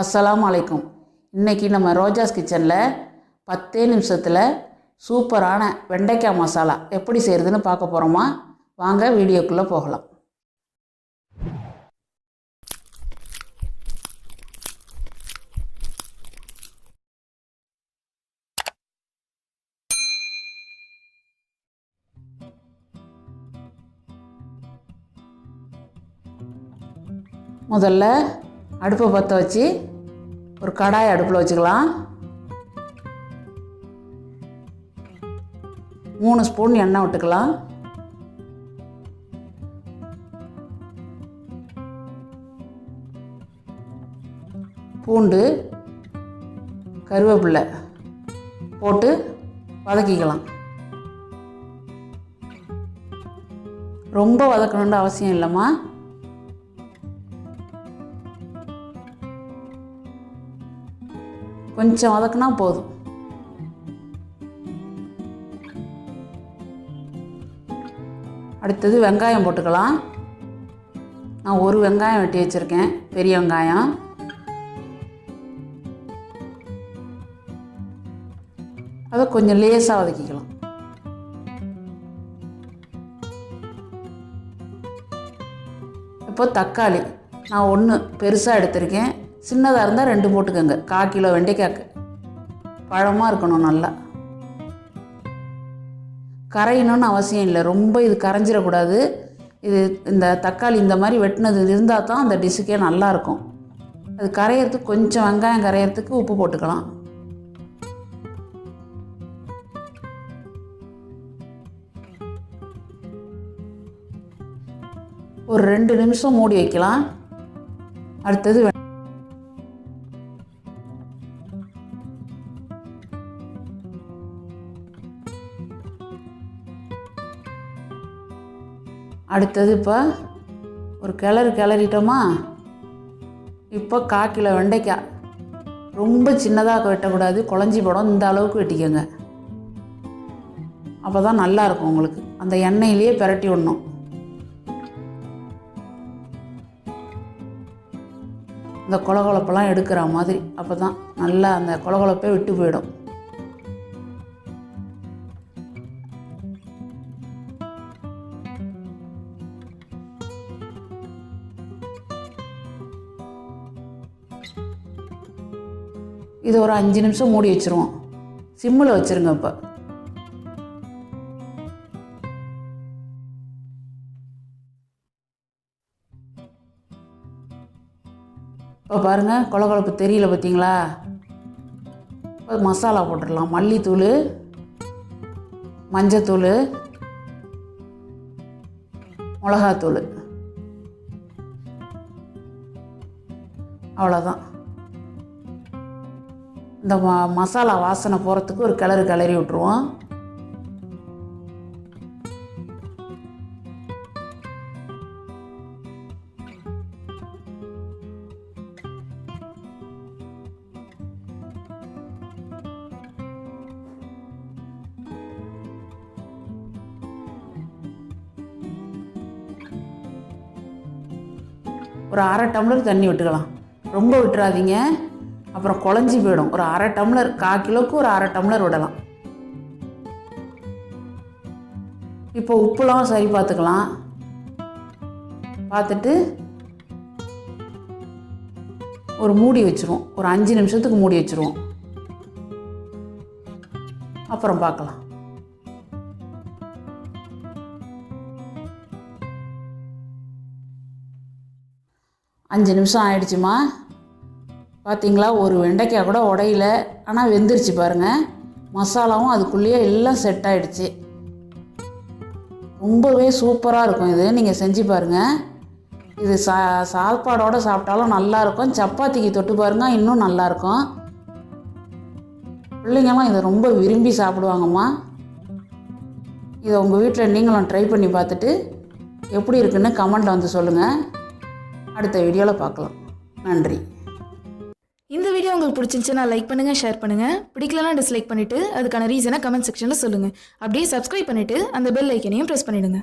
அஸ்ஸலாமு அலைக்கும். இன்றைக்கி நம்ம ரோஜாஸ் கிச்சனில் 10 நிமிஷத்தில் சூப்பரான வெண்டைக்காய் மசாலா எப்படி செய்கிறதுன்னு பார்க்க போகிறோமா? வாங்க வீடியோக்குள்ளே போகலாம். முதல்ல அடுப்பை பற்ற வச்சு ஒரு கடாய் அடுப்பில் வச்சுக்கலாம். 3 ஸ்பூன் எண்ணெய் விட்டுக்கலாம். பூண்டு, கருவேப்பிலை போட்டு வதக்கிக்கலாம். ரொம்ப வதக்கணுன்ற அவசியம் இல்லைம்மா. கொஞ்சம் வதக்குனா போதும். அடுத்தது வெங்காயம் போட்டுக்கலாம். நான் ஒரு வெங்காயம் வெட்டி வச்சுருக்கேன், பெரிய வெங்காயம். அதை கொஞ்சம் லேசாக வதக்கிக்கலாம். இப்போ தக்காளி நான் 1 பெருசாக எடுத்திருக்கேன். சின்னதாக இருந்தால் 2 போட்டுக்கோங்க. 1/4 கிலோ வெண்டைக்காய்க்கு பழமாக இருக்கணும். நல்லா கரையணும்னு அவசியம் இல்லை. ரொம்ப இது கரைஞ்சிடக்கூடாது. இந்த தக்காளி இந்த மாதிரி வெட்டினது இருந்தால் தான் அந்த டிஷ்ஷுக்கே நல்லாயிருக்கும். அது கரையிறதுக்கு கொஞ்சம் வெங்காயம் கரையிறதுக்கு உப்பு போட்டுக்கலாம். ஒரு 2 நிமிஷம் மூடி வைக்கலாம். அடுத்தது இப்போ ஒரு கிளறிட்டோமா. இப்போ 1/4 கிலோ வெண்டைக்காய் ரொம்ப சின்னதாக வெட்டக்கூடாது, குழஞ்சி போடும். இந்த அளவுக்கு வெட்டிக்கோங்க. அப்போ தான் நல்லாயிருக்கும் உங்களுக்கு. அந்த எண்ணெயிலேயே பிரட்டி விடணும். இந்த கொலகொலப்பெல்லாம் எடுக்கிற மாதிரி. அப்போ தான் நல்லா அந்த கொலகொலப்பே விட்டு போயிடும். இது ஒரு 5 நிமிஷம் மூடி வச்சுருவோம். சிம்மில் வச்சுருங்க. இப்போ பாருங்கள், கொலகொலப்பு தெரியல பார்த்தீங்களா? இப்போ மசாலா போட்டுடலாம். மல்லித்தூள், மஞ்சத்தூள், மிளகாத்தூள், அவ்வளோதான். இந்த மசாலா வாசனை போகிறதுக்கு ஒரு கிளறி விட்டுருவோம். ஒரு 1/2 டம்ளர் தண்ணி விட்டுக்கலாம். ரொம்ப விட்டுறாதீங்க, அப்புறம் குழஞ்சி போயிடும். ஒரு 1/2 டம்ளர், 1/4 கிலோவுக்கு ஒரு 1/2 டம்ளர் விடலாம். இப்போ உப்புலாம் சரி பார்த்துக்கலாம். பார்த்துட்டு ஒரு மூடி வச்சுருவோம். ஒரு 5 நிமிஷத்துக்கு மூடி வச்சுருவோம். அப்புறம் பார்க்கலாம். அஞ்சு நிமிஷம் ஆயிடுச்சுமா. பார்த்தீங்களா, ஒரு வெண்டைக்காய் கூட உடையில, ஆனால் வெந்துருச்சு பாருங்கள். மசாலாவும் அதுக்குள்ளேயே எல்லாம் செட் ஆகிடுச்சு. ரொம்பவே சூப்பராக இருக்கும். இது நீங்கள் செஞ்சு பாருங்கள். இது சாப்பாடோடு சாப்பிட்டாலும் நல்லாயிருக்கும். சப்பாத்திக்கு தொட்டு பாருங்கள், இன்னும் நல்லாயிருக்கும். பிள்ளைங்களாம் இதை ரொம்ப விரும்பி சாப்பிடுவாங்கம்மா. இதை உங்கள் வீட்டில் நீங்களும் ட்ரை பண்ணி பார்த்துட்டு எப்படி இருக்குன்னு கமெண்ட்டில் வந்து சொல்லுங்கள். அடுத்த வீடியோவில் பார்க்கலாம். நன்றி. இந்த வீடியோ உங்களுக்கு பிடிச்சிருந்துச்சுன்னா லைக் பண்ணுங்கள், ஷேர் பண்ணுங்கள். பிடிக்கலனா டிஸ்லைக் பண்ணிவிட்டு அதுக்கான ரீசனை கமெண்ட் செக்ஷனில் சொல்லுங்கள். அப்படியே சப்ஸ்கிரைப் பண்ணிவிட்டு அந்த பெல் ஐக்கனையும் ப்ரெஸ் பண்ணிவிடுங்க.